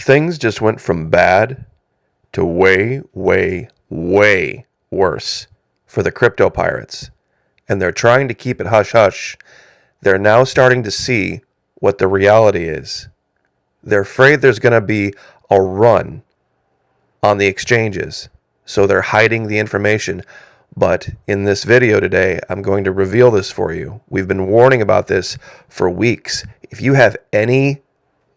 Things just went from bad to way, way, way worse for the crypto pirates. And they're trying to keep it hush-hush. They're now starting to see what the reality is. They're afraid there's going to be a run on the exchanges, so they're hiding the information. But in this video today, I'm going to reveal this for you. We've been warning about this for weeks. If you have any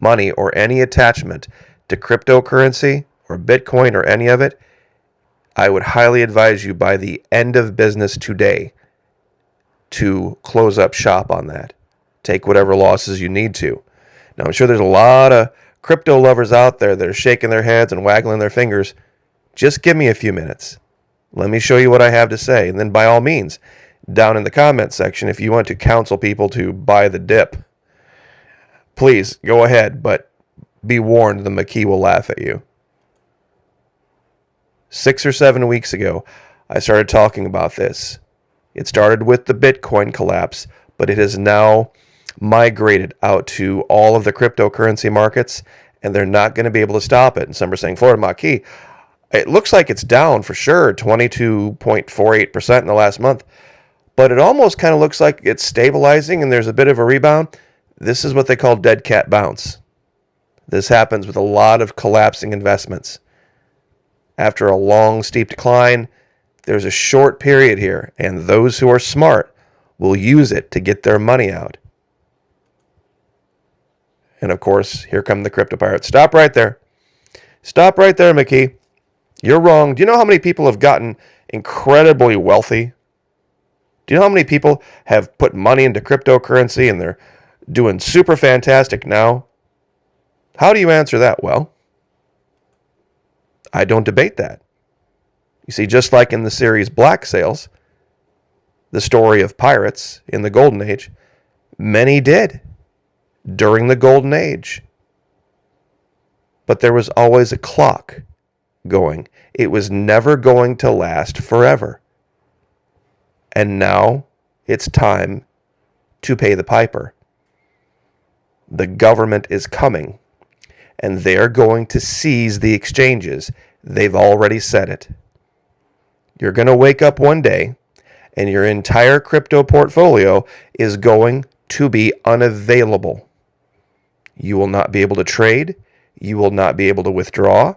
money or any attachment to cryptocurrency or Bitcoin or any of it, I would highly advise you by the end of business today to close up shop on that. Take whatever losses you need to. Now, I'm sure there's a lot of crypto lovers out there that are shaking their heads and waggling their fingers. Just give me a few minutes. Let me show you what I have to say. And then by all means, down in the comment section, if you want to counsel people to buy the dip, please go ahead, but be warned, the McKee will laugh at you. 6 or 7 weeks ago, I started talking about this. It started with the Bitcoin collapse, but it has now migrated out to all of the cryptocurrency markets, and they're not going to be able to stop it. And some are saying, Florida McKee, it looks like it's down for sure, 22.48% in the last month, but it almost kind of looks like it's stabilizing and there's a bit of a rebound. This is what they call dead cat bounce. This happens with a lot of collapsing investments. After a long, steep decline, there's a short period here, and those who are smart will use it to get their money out. And of course, here come the crypto pirates. Stop right there. Stop right there, McKee. You're wrong. Do you know how many people have gotten incredibly wealthy? Do you know how many people have put money into cryptocurrency and they're doing super fantastic now? How do you answer that? Well, I don't debate that. You see, just like in the series Black Sails, the story of pirates in the Golden Age, many did during the Golden Age. But there was always a clock going. It was never going to last forever. And now it's time to pay the piper. The government is coming, and they're going to seize the exchanges. They've already said it. You're going to wake up one day, and your entire crypto portfolio is going to be unavailable. You will not be able to trade. You will not be able to withdraw.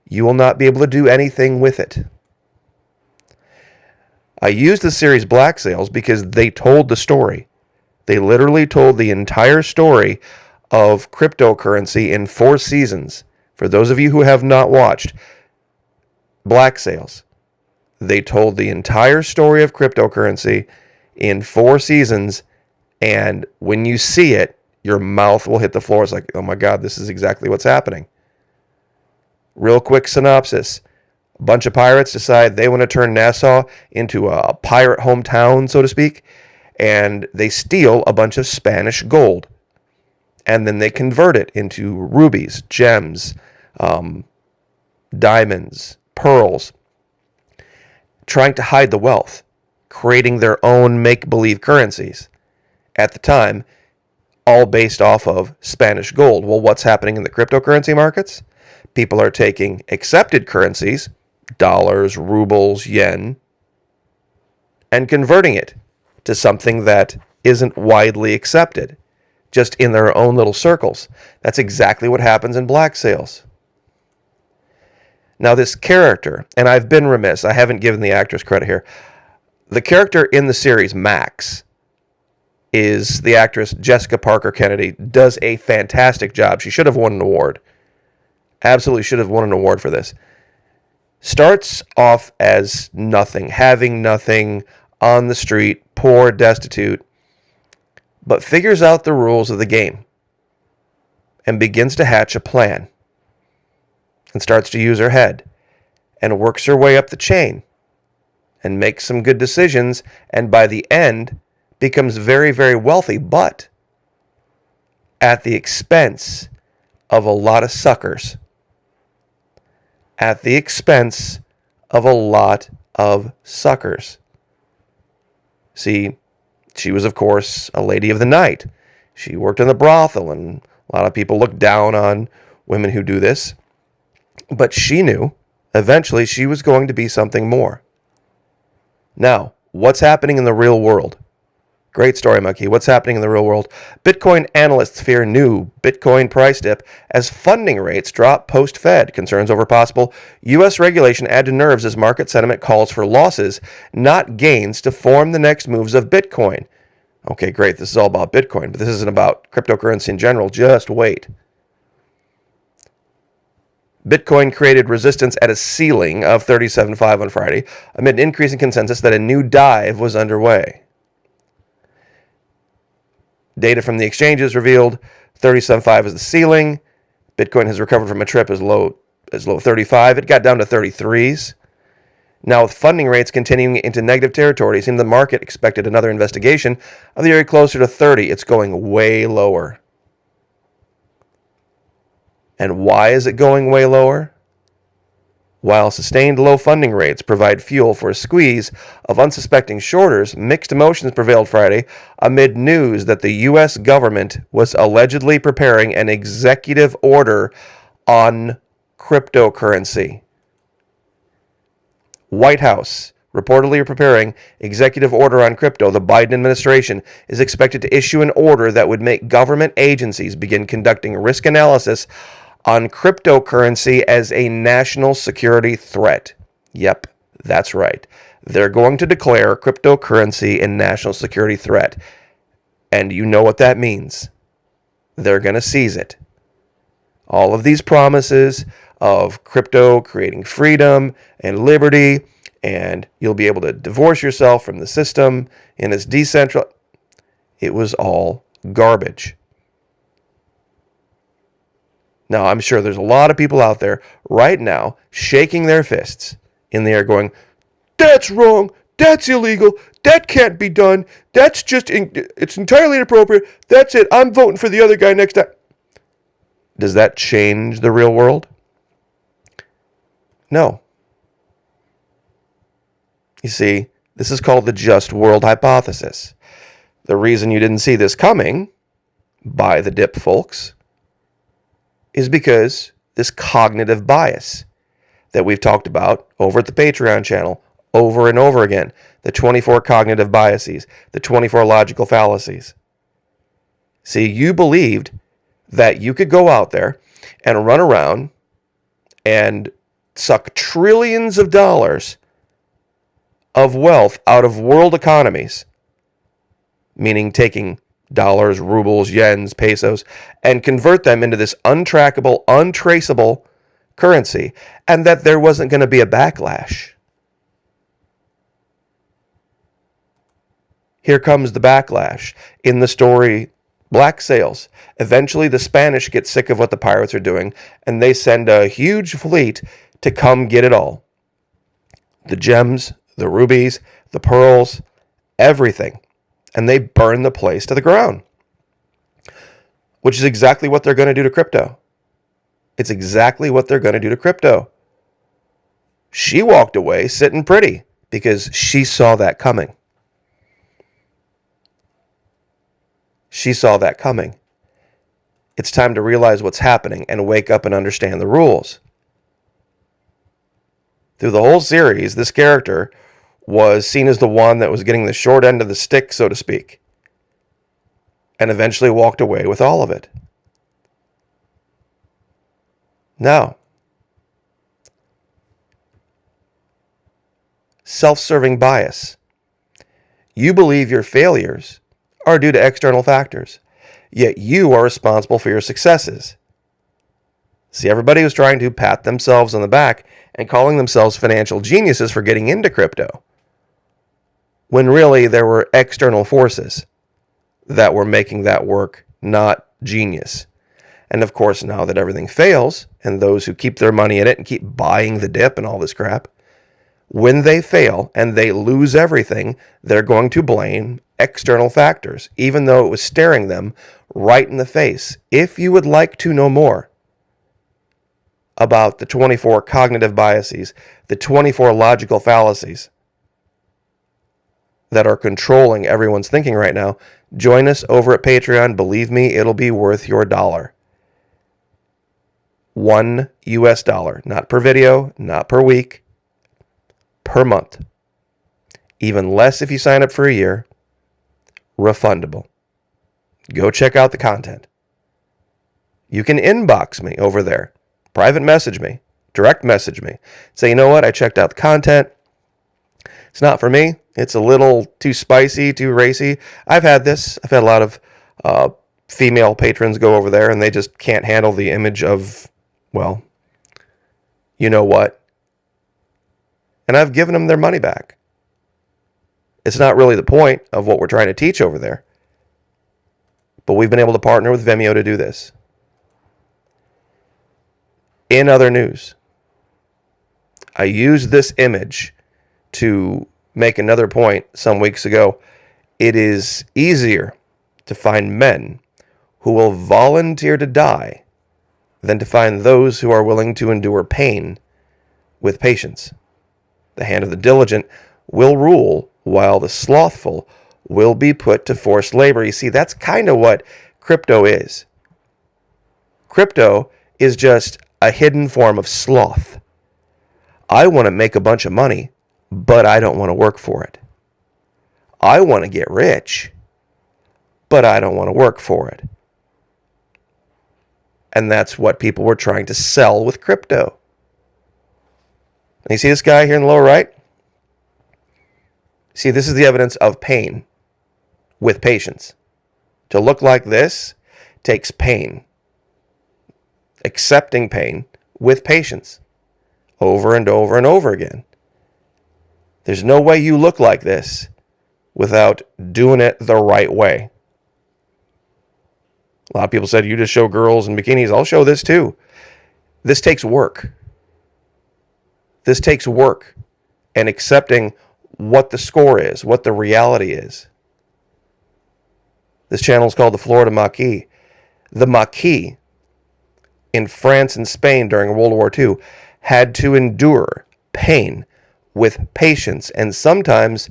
You will not be able to do anything with it. I used the series Black Sails because they told the story. They literally told the entire story of cryptocurrency in 4 seasons. For those of you who have not watched Black Sails, they told the entire story of cryptocurrency in 4 seasons, and when you see it, your mouth will hit the floor. It's like, oh my God, this is exactly what's happening. Real quick synopsis. A bunch of pirates decide they want to turn Nassau into a pirate hometown, so to speak, and they steal a bunch of Spanish gold. And then they convert it into rubies, gems, diamonds, pearls, trying to hide the wealth, creating their own make-believe currencies. At the time, all based off of Spanish gold. Well, what's happening in the cryptocurrency markets? People are taking accepted currencies, dollars, rubles, yen, and converting it to something that isn't widely accepted, just in their own little circles. That's exactly what happens in Black Sails. Now, this character, and I've been remiss, I haven't given the actress credit here. The character in the series, Max, is the actress Jessica Parker Kennedy, does a fantastic job. She should have won an award. Absolutely should have won an award for this. Starts off as nothing, having nothing, on the street, poor, destitute, but figures out the rules of the game and begins to hatch a plan and starts to use her head and works her way up the chain and makes some good decisions, and by the end becomes very, very wealthy, but at the expense of a lot of suckers. At the expense of a lot of suckers. See, she was, of course, a lady of the night. She worked in the brothel, and a lot of people looked down on women who do this. But she knew eventually she was going to be something more. Now, what's happening in the real world? Great story, Monkey. What's happening in the real world? Bitcoin analysts fear new Bitcoin price dip as funding rates drop post-Fed. Concerns over possible U.S. regulation add to nerves as market sentiment calls for losses, not gains, to form the next moves of Bitcoin. Okay, great. This is all about Bitcoin, but this isn't about cryptocurrency in general. Just wait. Bitcoin created resistance at a ceiling of 37.5 on Friday amid an increasing consensus that a new dive was underway. Data from the exchanges revealed 37.5 is the ceiling. Bitcoin has recovered from a trip as low as 35. It got down to 33s. Now, with funding rates continuing into negative territory, it seemed the market expected another investigation of the area closer to 30. It's going way lower. And why is it going way lower? While sustained low funding rates provide fuel for a squeeze of unsuspecting shorters, mixed emotions prevailed Friday amid news that the U.S. government was allegedly preparing an executive order on cryptocurrency. White House reportedly preparing executive order on crypto. The Biden administration is expected to issue an order that would make government agencies begin conducting risk analysis on cryptocurrency as a national security threat. Yep, that's right. They're going to declare cryptocurrency a national security threat. And you know what that means. They're going to seize it. All of these promises of crypto creating freedom and liberty, and you'll be able to divorce yourself from the system, and it's decentralized. It was all garbage. Now, I'm sure there's a lot of people out there right now shaking their fists in the air going, that's wrong, that's illegal, that can't be done, that's just, it's entirely inappropriate, that's it, I'm voting for the other guy next time. Does that change the real world? No. You see, this is called the just world hypothesis. The reason you didn't see this coming, by the dip folks, is because this cognitive bias that we've talked about over at the Patreon channel over and over again, the 24 cognitive biases, the 24 logical fallacies. See, you believed that you could go out there and run around and suck trillions of dollars of wealth out of world economies, meaning taking dollars, rubles, yens, pesos, and convert them into this untrackable, untraceable currency, and that there wasn't going to be a backlash. Here comes the backlash. In the story, Black Sails. Eventually, the Spanish get sick of what the pirates are doing, and they send a huge fleet to come get it all. The gems, the rubies, the pearls, everything. And they burn the place to the ground, which is exactly what they're going to do to crypto. It's exactly what they're going to do to crypto. She walked away sitting pretty because she saw that coming. She saw that coming. It's time to realize what's happening and wake up and understand the rules. Through the whole series, this character was seen as the one that was getting the short end of the stick, so to speak, and eventually walked away with all of it. Now, self-serving bias. You believe your failures are due to external factors, yet you are responsible for your successes. See, everybody was trying to pat themselves on the back and calling themselves financial geniuses for getting into crypto, when really there were external forces that were making that work, not genius. And of course, now that everything fails, and those who keep their money in it and keep buying the dip and all this crap, when they fail and they lose everything, they're going to blame external factors, even though it was staring them right in the face. If you would like to know more about the 24 cognitive biases, the 24 logical fallacies that are controlling everyone's thinking right now, join us over at Patreon. Believe me, it'll be worth your dollar. $1, not per video, not per week, per month. Even less if you sign up for a year. Refundable. Go check out the content. You can inbox me over there, private message me, direct message me. Say, you know what, I checked out the content. It's not for me. It's a little too spicy, too racy. I've had this. I've had a lot of female patrons go over there and they just can't handle the image of, well, you know what. And I've given them their money back. It's not really the point of what we're trying to teach over there. But we've been able to partner with Vimeo to do this. In other news, I used this image to make another point some weeks ago. It is easier to find men who will volunteer to die than to find those who are willing to endure pain with patience. The hand of the diligent will rule, while the slothful will be put to forced labor. You see, that's kind of what crypto is. Crypto is just a hidden form of sloth. I want to make a bunch of money, but I don't want to work for it. I want to get rich, but I don't want to work for it. And that's what people were trying to sell with crypto. And you see this guy here in the lower right? See, this is the evidence of pain with patience. To look like this takes pain. Accepting pain with patience. Over and over and over again. There's no way you look like this without doing it the right way. A lot of people said, you just show girls in bikinis. I'll show this too. This takes work. This takes work and accepting what the score is, what the reality is. This channel is called the Florida Maquis. The Maquis in France and Spain during World War II had to endure pain with patience and sometimes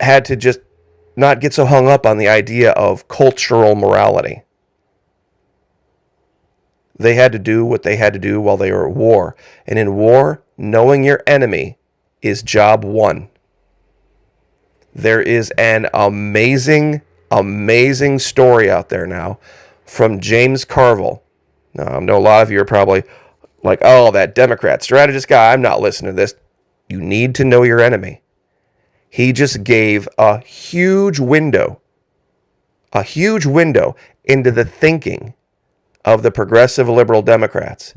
had to just not get so hung up on the idea of cultural morality. They had to do what they had to do while they were at war. And in war, knowing your enemy is job one. There is an amazing story out there now from James Carville. Now, I know a lot of you are probably like, oh, that Democrat strategist guy, I'm not listening to this. You need to know your enemy. He just gave a huge window into the thinking of the progressive liberal Democrats.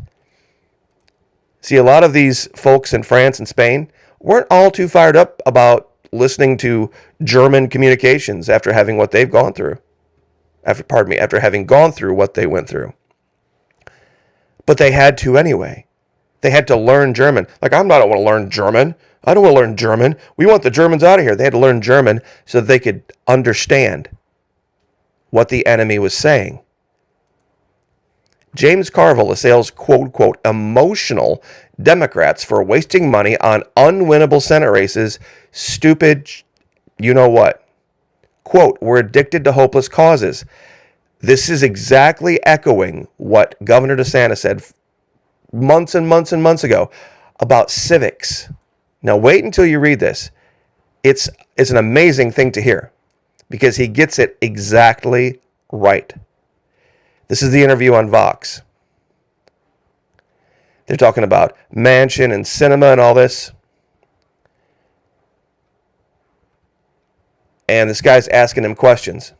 See, a lot of these folks in France and Spain weren't all too fired up about listening to German communications after having what they've gone through. After having gone through what they went through. But they had to anyway. They had to learn German. Like, I don't want to learn German. I don't want to learn German. We want the Germans out of here. They had to learn German so that they could understand what the enemy was saying. James Carville assails, quote, unquote, emotional Democrats for wasting money on unwinnable Senate races. Stupid, you know what? Quote, we're addicted to hopeless causes. This is exactly echoing what Governor DeSantis said months and months and months ago about civics. Now wait until you read this. It's an amazing thing to hear because he gets it exactly right. This is the interview on Vox. They're talking about Manchin and cinema and all this. And this guy's asking him questions.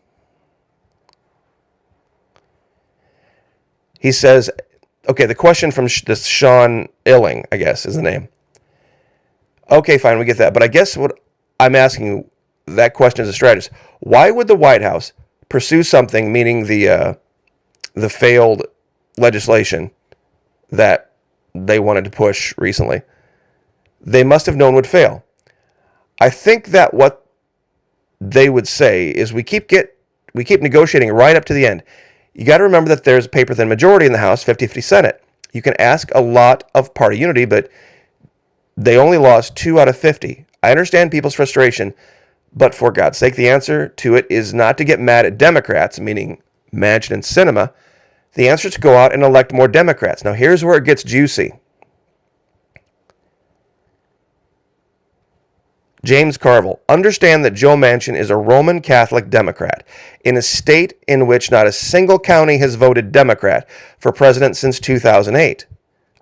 He says, okay, the question from this Sean Illing, I guess is the name. Okay, fine, we get that. But I guess what I'm asking that question as a strategist, why would the White House pursue something, meaning the failed legislation that they wanted to push recently? They must have known would fail. I think that what they would say is we keep negotiating right up to the end. You got to remember that there's a paper-thin majority in the House, 50-50 Senate. You can ask a lot of party unity, but they only lost 2 out of 50. I understand people's frustration, but for God's sake, the answer to it is not to get mad at Democrats, meaning Manchin and Sinema, The answer is to go out and elect more Democrats. Now, here's where it gets juicy. James Carville, understand that Joe Manchin is a Roman Catholic Democrat in a state in which not a single county has voted Democrat for president since 2008.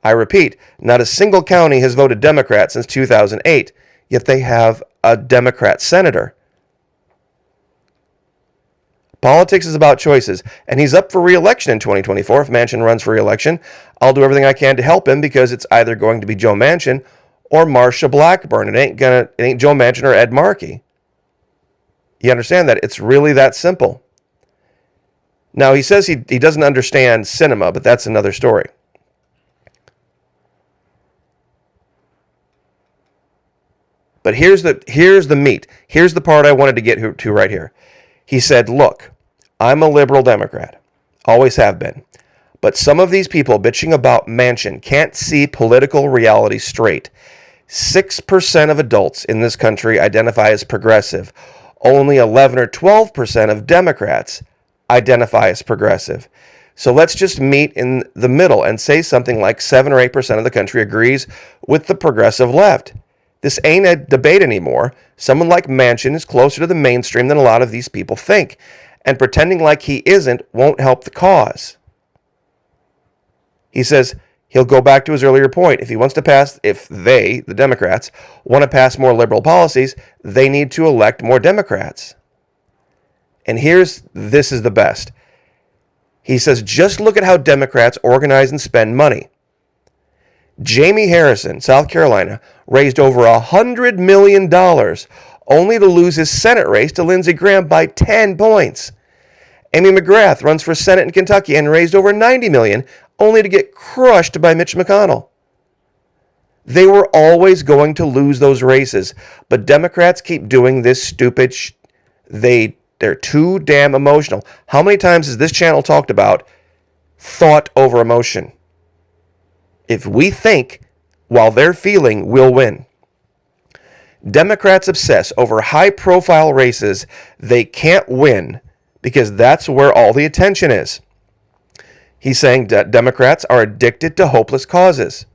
I repeat, not a single county has voted Democrat since 2008, yet they have a Democrat senator. Politics is about choices, and he's up for re-election in 2024. If Manchin runs for re-election, I'll do everything I can to help him because it's either going to be Joe Manchin or Marsha Blackburn. It ain't Joe Manchin or Ed Markey. You understand that? It's really that simple. Now, he says he doesn't understand cinema, but that's another story. But here's the meat. Here's the part I wanted to get to right here. He said, look, I'm a liberal Democrat. Always have been. But some of these people bitching about Manchin can't see political reality straight. 6% of adults in this country identify as progressive. Only 11 or 12% of Democrats identify as progressive. So let's just meet in the middle and say something like 7 or 8% of the country agrees with the progressive left. This ain't a debate anymore. Someone like Manchin is closer to the mainstream than a lot of these people think, and pretending like he isn't won't help the cause. He says he'll go back to his earlier point. If they, the Democrats, want to pass more liberal policies, they need to elect more Democrats. And this is the best. He says, just look at how Democrats organize and spend money. Jamie Harrison, South Carolina, raised over $100 million only to lose his Senate race to Lindsey Graham by 10 points. Amy McGrath runs for Senate in Kentucky and raised over $90 million only to get crushed by Mitch McConnell. They were always going to lose those races, but Democrats keep doing this stupid they're too damn emotional. How many times has this channel talked about thought over emotion? If we think while they're feeling, we'll win. Democrats obsess over high-profile races they can't win because that's where all the attention is. He's saying that Democrats are addicted to hopeless causes.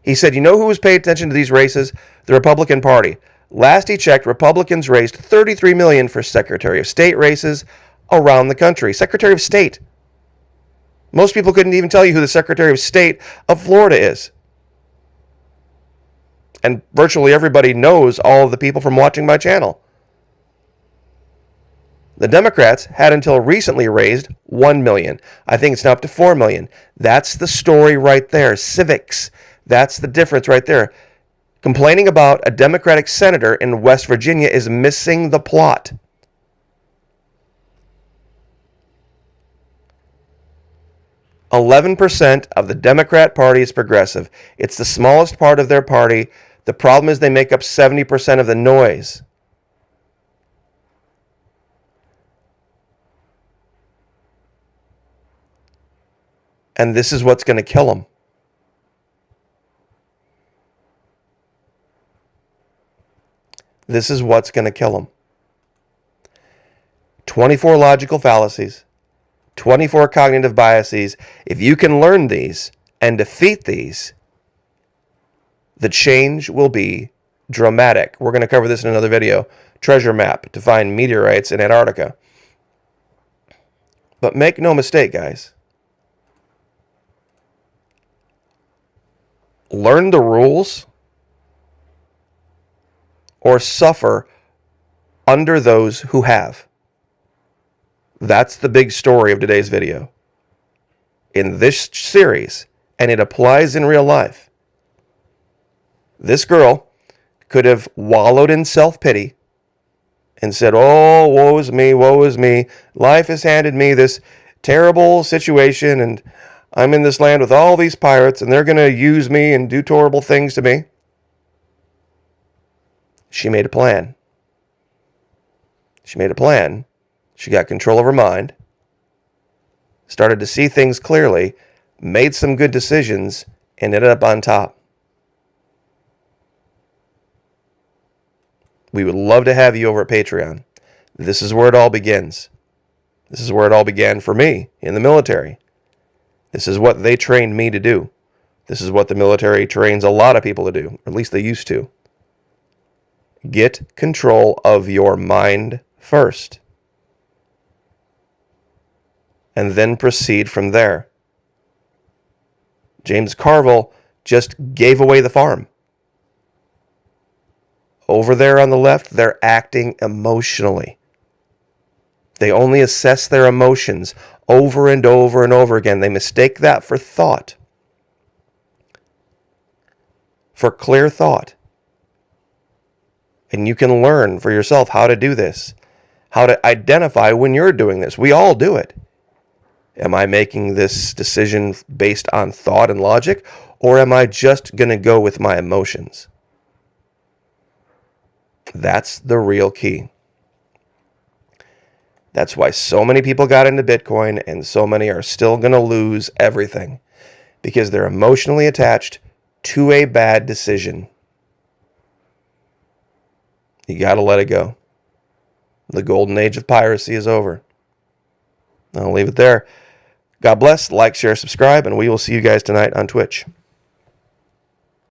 He said, you know who was paying attention to these races? The Republican Party. Last he checked, Republicans raised $33 million for Secretary of State races around the country. Secretary of State. Most people couldn't even tell you who the Secretary of State of Florida is. And virtually everybody knows all of the people from watching my channel. The Democrats had until recently raised $1 million. I think it's now up to $4 million. That's the story right there. Civics. That's the difference right there. Complaining about a Democratic senator in West Virginia is missing the plot. %11 of the Democrat Party is progressive. It's the smallest part of their party. The problem is they make up 70% of the noise. And this is what's going to kill them. This is what's going to kill them. 24 logical fallacies. 24 cognitive biases. If you can learn these and defeat these, the change will be dramatic. We're going to cover this in another video. Treasure map to find meteorites in Antarctica. But make no mistake, guys. Learn the rules or suffer under those who have. That's the big story of today's video. In this series, and it applies in real life, this girl could have wallowed in self-pity and said, oh, woe is me, woe is me. Life has handed me this terrible situation, and I'm in this land with all these pirates, and they're going to use me and do horrible things to me. She made a plan. She made a plan. She got control of her mind, started to see things clearly, made some good decisions, and ended up on top. We would love to have you over at Patreon. This is where it all begins. This is where it all began for me in the military. This is what they trained me to do. This is what the military trains a lot of people to do, or at least they used to. Get control of your mind first, and then proceed from there. James Carville just gave away the farm. Over there on the left, they're acting emotionally. They only assess their emotions over and over and over again. They mistake that for thought, for clear thought. And you can learn for yourself how to do this, how to identify when you're doing this. We all do it. Am I making this decision based on thought and logic, or am I just going to go with my emotions? That's the real key. That's why so many people got into Bitcoin and so many are still going to lose everything, because they're emotionally attached to a bad decision. You got to let it go. The golden age of piracy is over. I'll leave it there. God bless. Like, share, subscribe, and we will see you guys tonight on Twitch.